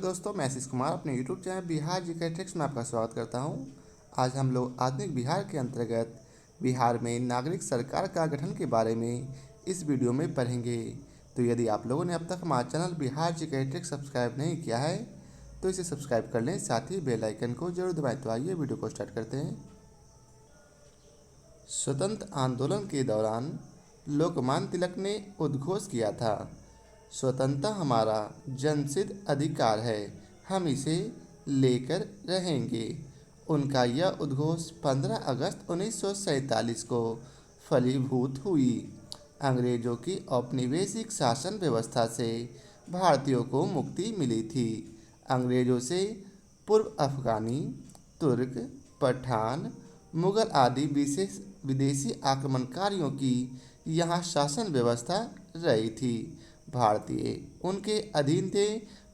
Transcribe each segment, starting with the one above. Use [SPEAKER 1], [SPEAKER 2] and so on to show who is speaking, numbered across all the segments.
[SPEAKER 1] दोस्तों, मैं आशीष कुमार अपने YouTube channel Bihar GK tricks में आपका स्वागत करता हूं। आज हम लोग आधुनिक बिहार के अंतर्गत बिहार में नागरिक सरकार का गठन के बारे में इस वीडियो में पढ़ेंगे। तो यदि आप लोगों ने अब तक हमारा channel Bihar GK tricks subscribe नहीं किया है तो इसे सब्सक्राइब कर लें, साथ ही बेल आइकन को जरूर दबाएं। तो आइए वीडियो को स्टार्ट करते हैं। स्वतंत्र आंदोलन के दौरान लोकमान्य तिलक ने उद्घोष किया था, स्वतंत्रता हमारा जन्मसिद्ध अधिकार है, हम इसे लेकर रहेंगे। उनका यह उद्घोष 15 अगस्त 1947 को फलीभूत हुई। अंग्रेजों की औपनिवेशिक शासन व्यवस्था से भारतीयों को मुक्ति मिली थी। अंग्रेजों से पूर्व अफगानी, तुर्क, पठान, मुगल आदि विशेष विदेशी आक्रमणकारियों की यहाँ शासन व्यवस्था रही थी। भारतीय उनके अधीन थे।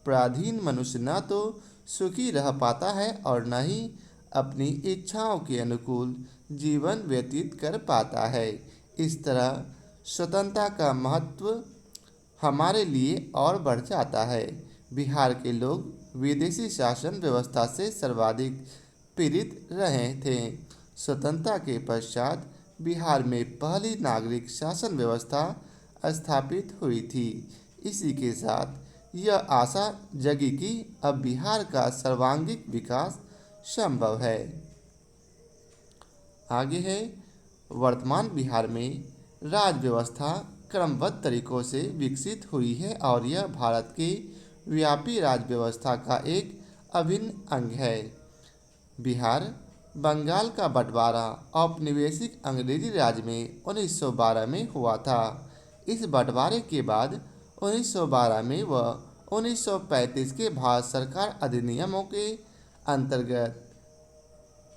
[SPEAKER 1] पराधीन मनुष्य न तो सुखी रह पाता है और न ही अपनी इच्छाओं के अनुकूल जीवन व्यतीत कर पाता है। इस तरह स्वतंत्रता का महत्व हमारे लिए और बढ़ जाता है। बिहार के लोग विदेशी शासन व्यवस्था से सर्वाधिक पीड़ित रहे थे। स्वतंत्रता के पश्चात बिहार में पहली नागरिक शासन व्यवस्था स्थापित हुई थी। इसी के साथ यह आशा जगी कि अब बिहार का सर्वांगीण विकास संभव है। आगे है, वर्तमान बिहार में राज्य व्यवस्था क्रमबद्ध तरीकों से विकसित हुई है और यह भारत के व्यापी राज्य व्यवस्था का एक अभिन्न अंग है। बिहार बंगाल का बंटवारा औपनिवेशिक अंग्रेजी राज में 1912 में हुआ था। इस बंटवारे के बाद 1912 में व 1935 के भारत सरकार अधिनियमों के अंतर्गत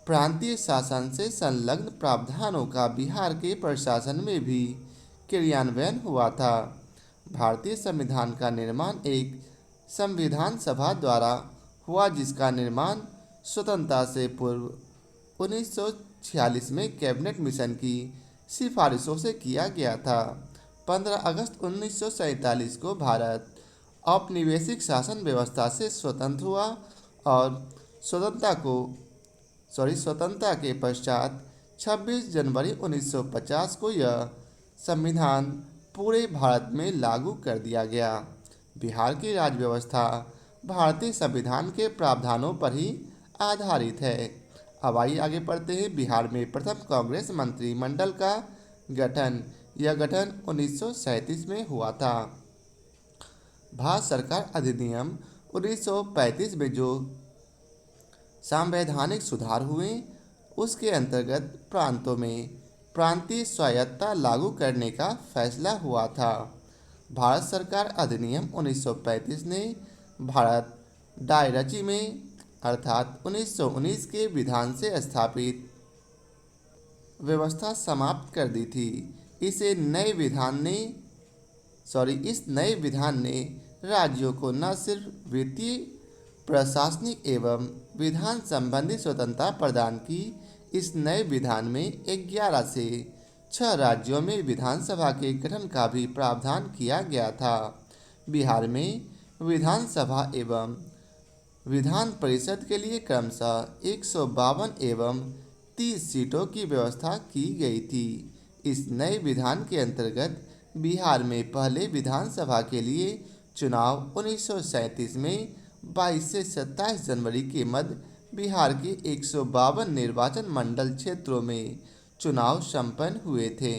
[SPEAKER 1] प्रांतीय शासन से संलग्न प्रावधानों का बिहार के प्रशासन में भी क्रियान्वयन हुआ था। भारतीय संविधान का निर्माण एक संविधान सभा द्वारा हुआ, जिसका निर्माण स्वतंत्रता से पूर्व 1946 में कैबिनेट मिशन की सिफारिशों से किया गया था। 15 अगस्त 1947 को भारत औपनिवेशिक शासन व्यवस्था से स्वतंत्र हुआ और स्वतंत्रता के पश्चात 26 जनवरी 1950 को यह संविधान पूरे भारत में लागू कर दिया गया। बिहार की राज्य व्यवस्था भारतीय संविधान के प्रावधानों पर ही आधारित है। अब आइए आगे बढ़ते हैं। बिहार में प्रथम कांग्रेस मंत्रिमंडल का गठन। यह गठन 1937 में हुआ था। भारत सरकार अधिनियम 1935 में जो संवैधानिक सुधार हुए, उसके अंतर्गत प्रांतों में प्रांतीय स्वायत्तता लागू करने का फैसला हुआ था। भारत सरकार अधिनियम 1935 ने भारत डायरची में अर्थात 1919 के विधान से स्थापित व्यवस्था समाप्त कर दी थी। इस नए विधान ने राज्यों को न सिर्फ वित्तीय, प्रशासनिक एवं विधान संबंधी स्वतंत्रता प्रदान की। इस नए विधान में 11 से 6 राज्यों में विधानसभा के गठन का भी प्रावधान किया गया था। बिहार में विधानसभा एवं विधान परिषद के लिए क्रमशः 152 एवं 30 सीटों की व्यवस्था की गई थी। इस नए विधान के अंतर्गत बिहार में पहले विधानसभा के लिए चुनाव 1937 में 22 से 27 जनवरी के मध्य बिहार के 152 निर्वाचन मंडल क्षेत्रों में चुनाव संपन्न हुए थे।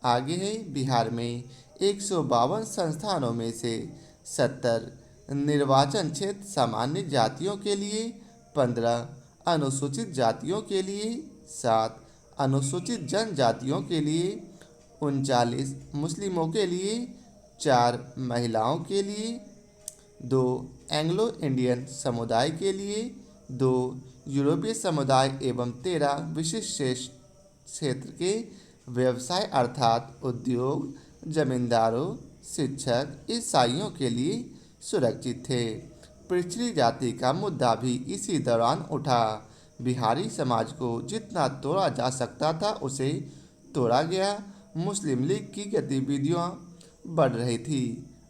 [SPEAKER 1] आगे है, बिहार में 152 संस्थानों में से 70 निर्वाचन क्षेत्र सामान्य जातियों के लिए, 15 अनुसूचित जातियों के लिए, 7 अनुसूचित जनजातियों के लिए, 39 मुस्लिमों के लिए, 4 महिलाओं के लिए, 2 एंग्लो इंडियन समुदाय के लिए, 2 यूरोपीय समुदाय एवं 13 विशिष्ट क्षेत्र के व्यवसाय अर्थात उद्योग, जमींदारों, शिक्षक, ईसाइयों के लिए सुरक्षित थे। पिछड़ी जाति का मुद्दा भी इसी दौरान उठा। बिहारी समाज को जितना तोड़ा जा सकता था उसे तोड़ा गया। मुस्लिम लीग की गतिविधियां बढ़ रही थी।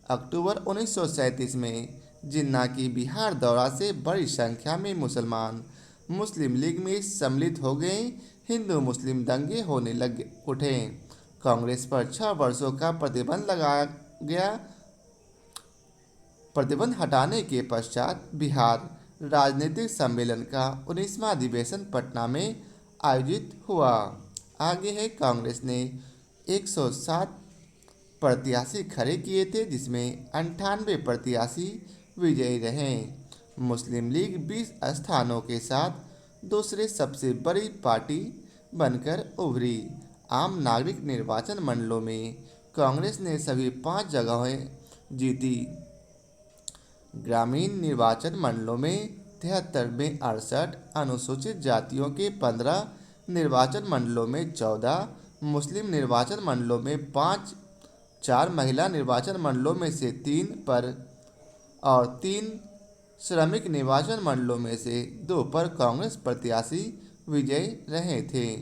[SPEAKER 1] अक्टूबर 1937 में जिन्ना की बिहार दौरा से बड़ी संख्या में मुसलमान मुस्लिम लीग में सम्मिलित हो गए। हिंदू मुस्लिम दंगे होने लग उठे। कांग्रेस पर 6 वर्षों का प्रतिबंध लगाया गया। प्रतिबंध हटाने के पश्चात बिहार राजनीतिक सम्मेलन का 19वां अधिवेशन पटना में आयोजित हुआ। आगे है, कांग्रेस ने 107 प्रत्याशी खड़े किए थे, जिसमें 98 प्रत्याशी विजयी रहे। मुस्लिम लीग 20 स्थानों के साथ दूसरे सबसे बड़ी पार्टी बनकर उभरी। आम नागरिक निर्वाचन मंडलों में कांग्रेस ने सभी 5 जगहें जीती। ग्रामीण निर्वाचन मंडलों में 73 में 68, अनुसूचित जातियों के 15 निर्वाचन मंडलों में 14, मुस्लिम निर्वाचन मंडलों में 5, 4 महिला निर्वाचन मंडलों में से 3 पर और 3 श्रमिक निर्वाचन मंडलों में से 2 पर कांग्रेस प्रत्याशी विजयी रहे थे।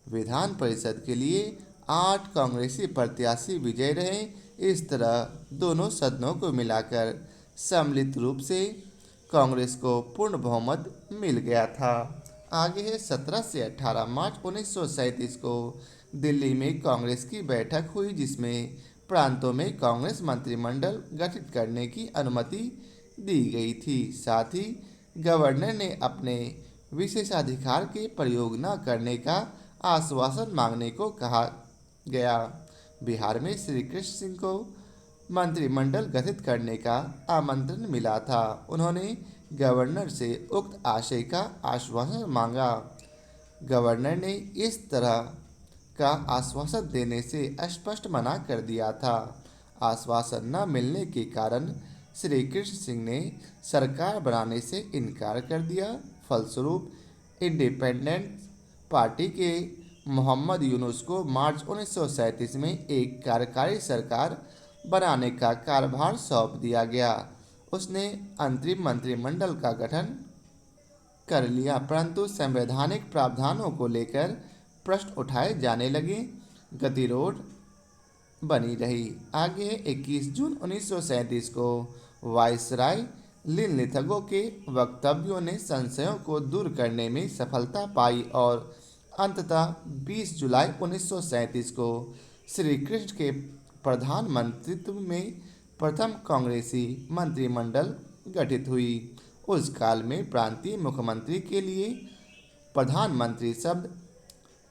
[SPEAKER 1] विधान परिषद के लिए 8 कांग्रेसी प्रत्याशी विजयी रहे। इस तरह दोनों सदनों को मिलाकर सम्मिलित रूप से कांग्रेस को पूर्ण बहुमत मिल गया था। आगे है, 17 से 18 मार्च 1937 को दिल्ली में कांग्रेस की बैठक हुई, जिसमें प्रांतों में कांग्रेस मंत्रिमंडल गठित करने की अनुमति दी गई थी। साथ ही गवर्नर ने अपने विशेषाधिकार के प्रयोग न करने का आश्वासन मांगने को कहा गया। बिहार में श्री कृष्ण सिंह को मंत्रिमंडल गठित करने का आमंत्रण मिला था। उन्होंने गवर्नर से उक्त आशय का आश्वासन मांगा। गवर्नर ने इस तरह का आश्वासन देने से स्पष्ट मना कर दिया था। आश्वासन न मिलने के कारण श्री कृष्ण सिंह ने सरकार बनाने से इनकार कर दिया। फलस्वरूप इंडिपेंडेंट पार्टी के मोहम्मद यूनुस को मार्च 1937 में एक कार्यकारी सरकार बनाने का कार्यभार सौंप दिया गया। उसने अंतरिम मंत्रिमंडल का गठन कर लिया, परंतु संवैधानिक प्रावधानों को लेकर प्रश्न उठाए जाने लगे। गतिरोध बनी रही। आगे 21 जून 1937 को वायसराय लिनलिथगो के वक्तव्यों ने संशयों को दूर करने में सफलता पाई और अंततः 20 जुलाई 1937 को श्री कृष्ण के प्रधानमंत्रित्व में प्रथम कांग्रेसी मंत्रिमंडल गठित हुई। उस काल में प्रांतीय मुख्यमंत्री के लिए प्रधानमंत्री शब्द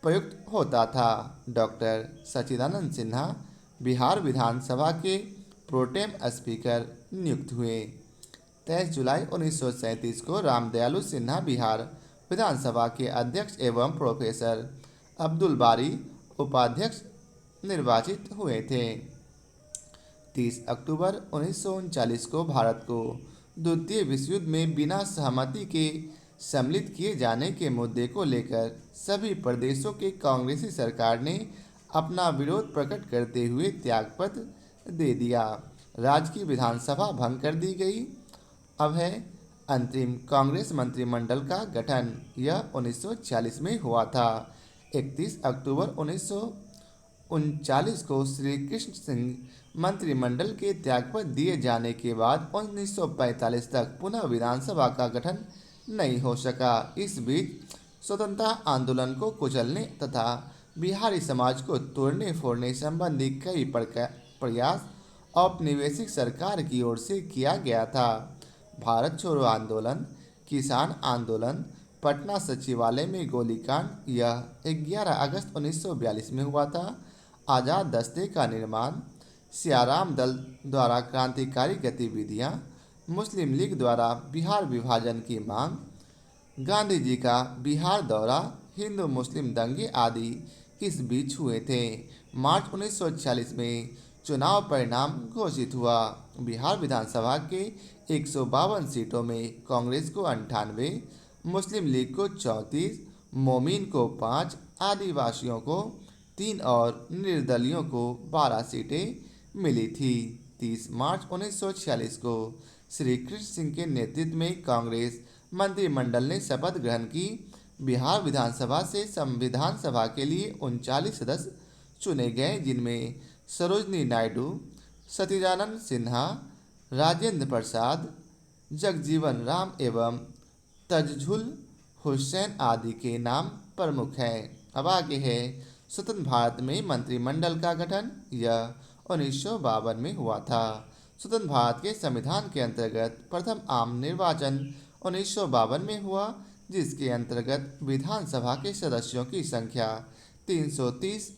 [SPEAKER 1] प्रयुक्त होता था। डॉक्टर सच्चिदानंद सिन्हा बिहार विधानसभा के प्रोटेम स्पीकर नियुक्त हुए। 23 जुलाई 1937 को रामदयालु सिन्हा बिहार विधानसभा के अध्यक्ष एवं प्रोफेसर अब्दुल बारी उपाध्यक्ष निर्वाचित हुए थे। 30 अक्टूबर 1939 को भारत को द्वितीय विश्व युद्ध में बिना सहमति के सम्मिलित किए जाने के मुद्दे को लेकर सभी प्रदेशों के कांग्रेसी सरकार ने अपना विरोध प्रकट करते हुए त्यागपत्र दे दिया। राज्य की विधानसभा भंग कर दी गई। अब है अंतरिम कांग्रेस मंत्रिमंडल का गठन। यह 1946 में हुआ था। 31 अक्टूबर 1939 को श्री कृष्ण सिंह मंत्रिमंडल के त्यागपत्र दिए जाने के बाद 1945 तक पुनः विधानसभा का गठन नहीं हो सका। इस बीच स्वतंत्रता आंदोलन को कुचलने तथा बिहारी समाज को तोड़ने फोड़ने संबंधी कई प्रयास औपनिवेशिक सरकार की ओर से किया गया था। भारत छोड़ो आंदोलन, किसान आंदोलन, पटना सचिवालय में गोलीकांड, यह 11 अगस्त 1942 में हुआ था। आज़ाद दस्ते का निर्माण, सियाराम दल द्वारा क्रांतिकारी गतिविधियां, मुस्लिम लीग द्वारा बिहार विभाजन की मांग, गांधी जी का बिहार दौरा, हिंदू मुस्लिम दंगे आदि इस बीच हुए थे। मार्च 1946 में चुनाव परिणाम घोषित हुआ। बिहार विधानसभा के 152 सीटों में कांग्रेस को 98, मुस्लिम लीग को 34, मोमीन को 5, आदिवासियों को 3 और निर्दलियों को 12 सीटें मिली थी। 30 मार्च 1946 को श्री कृष्ण सिंह के नेतृत्व में कांग्रेस मंत्रिमंडल ने शपथ ग्रहण की। बिहार विधानसभा से संविधान सभा के लिए 39 सदस्य चुने गए, जिनमें सरोजनी नायडू, सच्चिदानंद सिन्हा, राजेंद्र प्रसाद, जगजीवन राम एवं तजझुल हुसैन आदि के नाम प्रमुख हैं। अब आगे है स्वतंत्र भारत में मंत्रिमंडल का गठन। यह 1952 में हुआ था। स्वतंत्र भारत के संविधान के अंतर्गत प्रथम आम निर्वाचन 1952 में हुआ, जिसके अंतर्गत विधानसभा के सदस्यों की संख्या 330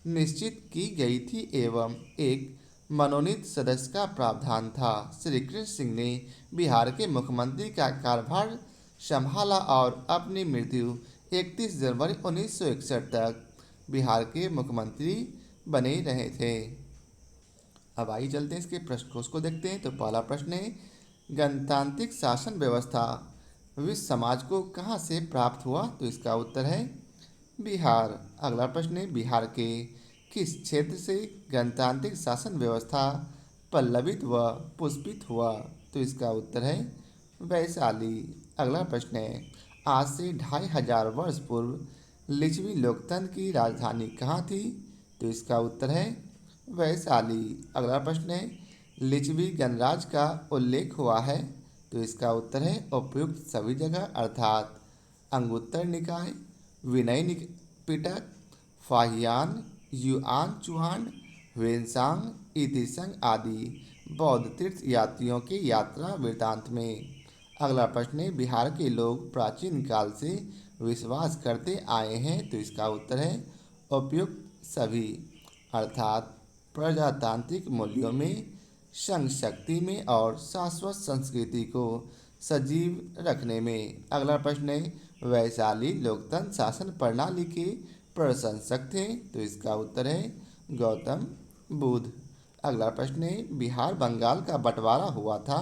[SPEAKER 1] निश्चित की गई थी एवं एक मनोनीत सदस्य का प्रावधान था। श्री कृष्ण सिंह ने बिहार के मुख्यमंत्री का कार्यभार संभाला और अपनी मृत्यु 31 जनवरी 1961 तक बिहार के मुख्यमंत्री बने रहे थे। अब आइए चलते हैं इसके प्रश्न कोश को देखते हैं। तो पहला प्रश्न है, गणतांत्रिक शासन व्यवस्था विश्व समाज को कहाँ से प्राप्त हुआ? तो इसका उत्तर है बिहार। अगला प्रश्न है, बिहार के किस क्षेत्र से गणतांत्रिक शासन व्यवस्था पल्लवित व पुष्पित हुआ? तो इसका उत्तर है वैशाली। अगला प्रश्न है, आज से 2500 वर्ष पूर्व लिच्छवी लोकतंत्र की राजधानी कहाँ थी? तो इसका उत्तर है वैशाली। अगला प्रश्न है, लिच्छवी गणराज्य का उल्लेख हुआ है? तो इसका उत्तर है उपयुक्त सभी जगह, अर्थात अंगुत्तर निकाय, विनय पिटक, फाहियान, युआन चुहान, ह्वेनसांग, इतिसंग आदि बौद्ध तीर्थ यात्रियों के यात्रा वृत्तांत में। अगला प्रश्न है, बिहार के लोग प्राचीन काल से विश्वास करते आए हैं? तो इसका उत्तर है उपयुक्त सभी, अर्थात प्रजातांत्रिक मूल्यों में, संघ शक्ति में और शाश्वत संस्कृति को सजीव रखने में। अगला प्रश्न है, वैशाली लोकतंत्र शासन प्रणाली के प्रशंसक थे? तो इसका उत्तर है गौतम बुद्ध। अगला प्रश्न है, बिहार बंगाल का बंटवारा हुआ था?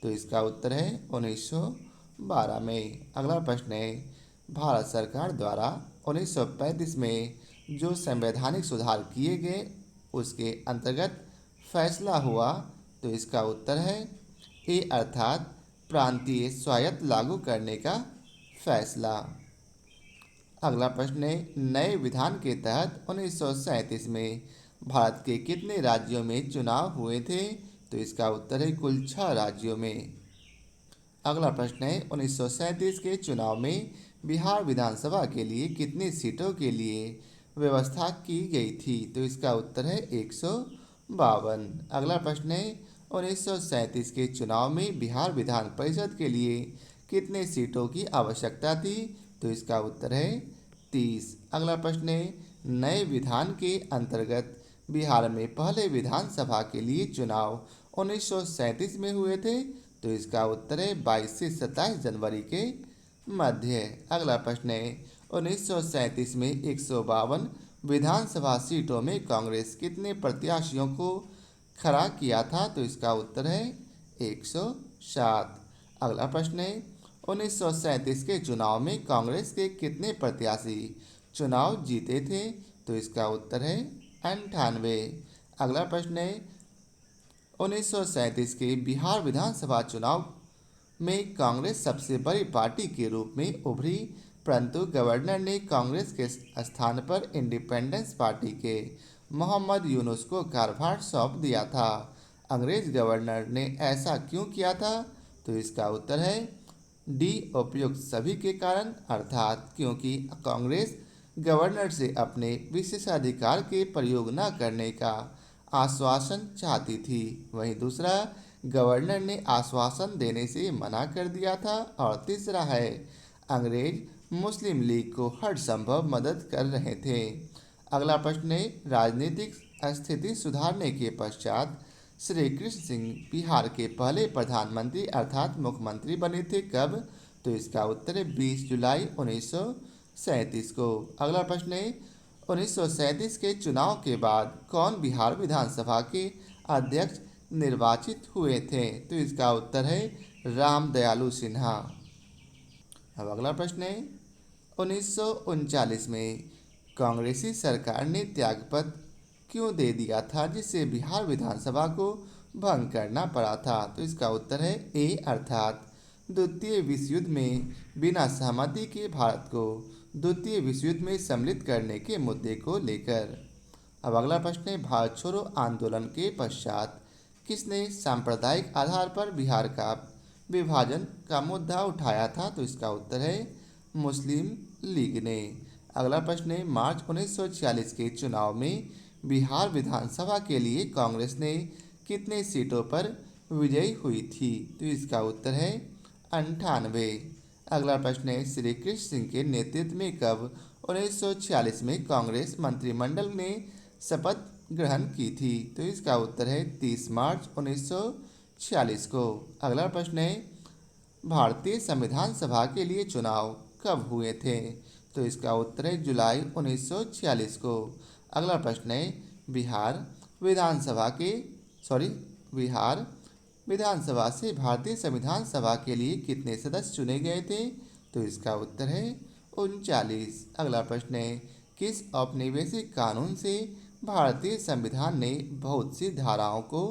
[SPEAKER 1] तो इसका उत्तर है 1912 में। अगला प्रश्न है, भारत सरकार द्वारा 1935 में जो संवैधानिक सुधार किए गए उसके अंतर्गत फैसला हुआ? तो इसका उत्तर है ए, अर्थात प्रांतीय स्वायत्त लागू करने का फैसला। अगला प्रश्न है, नए विधान के तहत 1937 में भारत के कितने राज्यों में चुनाव हुए थे? तो इसका उत्तर है कुल 6 राज्यों में। अगला प्रश्न है, 1937 के चुनाव में बिहार विधानसभा के लिए कितनी सीटों के लिए व्यवस्था की गई थी? तो इसका उत्तर है 152। अगला प्रश्न है, 1937 के चुनाव में बिहार विधान परिषद के लिए कितने सीटों की आवश्यकता थी? तो इसका उत्तर है 30। अगला प्रश्न है, नए विधान के अंतर्गत बिहार में पहले विधानसभा के लिए चुनाव 1937 में हुए थे? तो इसका उत्तर है 22 से 27 जनवरी के मध्य। अगला प्रश्न है, 1937 में 152 विधानसभा सीटों में कांग्रेस कितने प्रत्याशियों को खड़ा किया था? तो इसका उत्तर है 107। अगला प्रश्न है, 1937 के चुनाव में कांग्रेस के कितने प्रत्याशी चुनाव जीते थे? तो इसका उत्तर है 98। अगला प्रश्न है, 1937 के बिहार विधानसभा चुनाव में कांग्रेस सबसे बड़ी पार्टी के रूप में उभरी, परंतु गवर्नर ने कांग्रेस के स्थान पर इंडिपेंडेंस पार्टी के मोहम्मद यूनुस को कार्यभार सौंप दिया था। अंग्रेज गवर्नर ने ऐसा क्यों किया था? तो इसका उत्तर है डी, उपयुक्त सभी के कारण, अर्थात क्योंकि कांग्रेस गवर्नर से अपने विशेषाधिकार के प्रयोग न करने का आश्वासन चाहती थी। वहीं दूसरा, गवर्नर ने आश्वासन देने से मना कर दिया था। और तीसरा है, अंग्रेज मुस्लिम लीग को हर संभव मदद कर रहे थे। अगला प्रश्न है, राजनीतिक स्थिति सुधारने के पश्चात श्री कृष्ण सिंह बिहार के पहले प्रधानमंत्री अर्थात मुख्यमंत्री बने थे कब? तो इसका उत्तर है 20 जुलाई 1937 को। अगला प्रश्न है, 1937 के चुनाव के बाद कौन बिहार विधानसभा के अध्यक्ष निर्वाचित हुए थे? तो इसका उत्तर है राम दयालु सिन्हा। अब अगला प्रश्न है, 1939 में कांग्रेसी सरकार ने त्यागपत्र क्यों दे दिया था, जिससे बिहार विधानसभा को भंग करना पड़ा था? तो इसका उत्तर है ए, अर्थात द्वितीय विश्व युद्ध में बिना सहमति के भारत को द्वितीय विश्व युद्ध में सम्मिलित करने के मुद्दे को लेकर। अब अगला प्रश्न है, भारत छोड़ो आंदोलन के पश्चात किसने सांप्रदायिक आधार पर बिहार का विभाजन का मुद्दा उठाया था? तो इसका उत्तर है मुस्लिम लीग ने। अगला प्रश्न है, मार्च 1946 के चुनाव में बिहार विधानसभा के लिए कांग्रेस ने कितने सीटों पर विजयी हुई थी? तो इसका उत्तर है 98। अगला प्रश्न है, श्री कृष्ण सिंह के नेतृत्व में कब 1946 में कांग्रेस मंत्रिमंडल ने शपथ ग्रहण की थी? तो इसका उत्तर है 30 मार्च 1946 को। अगला प्रश्न है, भारतीय संविधान सभा के लिए चुनाव कब हुए थे? तो इसका उत्तर है जुलाई 1946 को। अगला प्रश्न है, बिहार विधानसभा के बिहार विधानसभा से भारतीय संविधान सभा के लिए कितने सदस्य चुने गए थे? तो इसका उत्तर है 39। अगला प्रश्न है, किस औपनिवेशिक कानून से भारतीय संविधान ने बहुत सी धाराओं को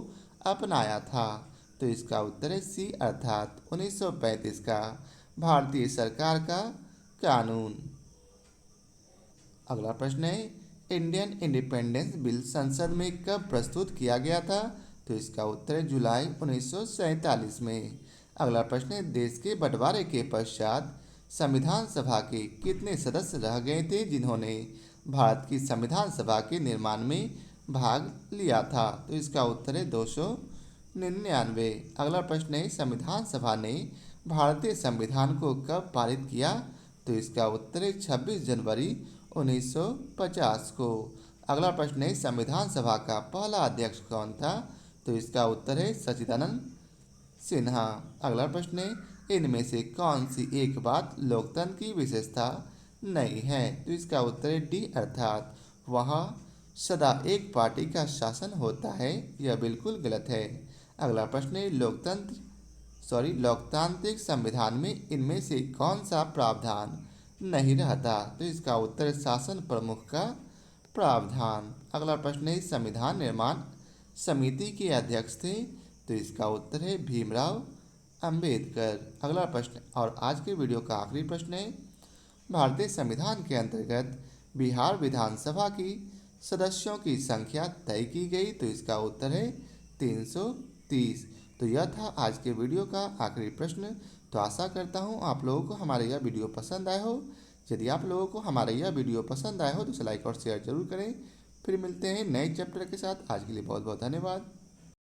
[SPEAKER 1] अपनाया था? तो इसका उत्तर है सी अर्थात 1935 का भारतीय सरकार का कानून। अगला प्रश्न है, इंडियन इंडिपेंडेंस बिल संसद में कब प्रस्तुत किया गया था? तो इसका उत्तर है जुलाई 1947 में। अगला प्रश्न है, देश के बंटवारे के पश्चात संविधान सभा के कितने सदस्य रह गए थे जिन्होंने भारत की संविधान सभा के निर्माण में भाग लिया था? तो इसका उत्तर है 299। अगला प्रश्न है, संविधान सभा ने भारतीय संविधान को कब पारित किया? तो इसका उत्तर है 26 जनवरी 1950 को। अगला प्रश्न है, संविधान सभा का पहला अध्यक्ष कौन था? तो इसका उत्तर है सच्चिदानंद सिन्हा। अगला प्रश्न है, इनमें से कौन सी एक बात लोकतंत्र की विशेषता नहीं है? तो इसका उत्तर है डी अर्थात वहाँ सदा एक पार्टी का शासन होता है। यह बिल्कुल गलत है। अगला प्रश्न है, लोकतांत्रिक संविधान में इनमें से कौन सा प्रावधान नहीं रहता? तो इसका उत्तर शासन प्रमुख का प्रावधान। अगला प्रश्न है, संविधान निर्माण समिति के अध्यक्ष थे? तो इसका उत्तर है भीमराव अंबेडकर। अगला प्रश्न और आज के वीडियो का आखिरी प्रश्न है, भारतीय संविधान के अंतर्गत बिहार विधानसभा की सदस्यों की संख्या तय की गई? तो इसका उत्तर है 330। तो यह था आज के वीडियो का आखिरी प्रश्न। तो आशा करता हूँ आप लोगों को हमारा यह वीडियो पसंद आया हो। यदि आप लोगों को हमारा यह वीडियो पसंद आया हो तो लाइक और शेयर जरूर करें। फिर मिलते हैं नए चैप्टर के साथ। आज के लिए बहुत बहुत धन्यवाद।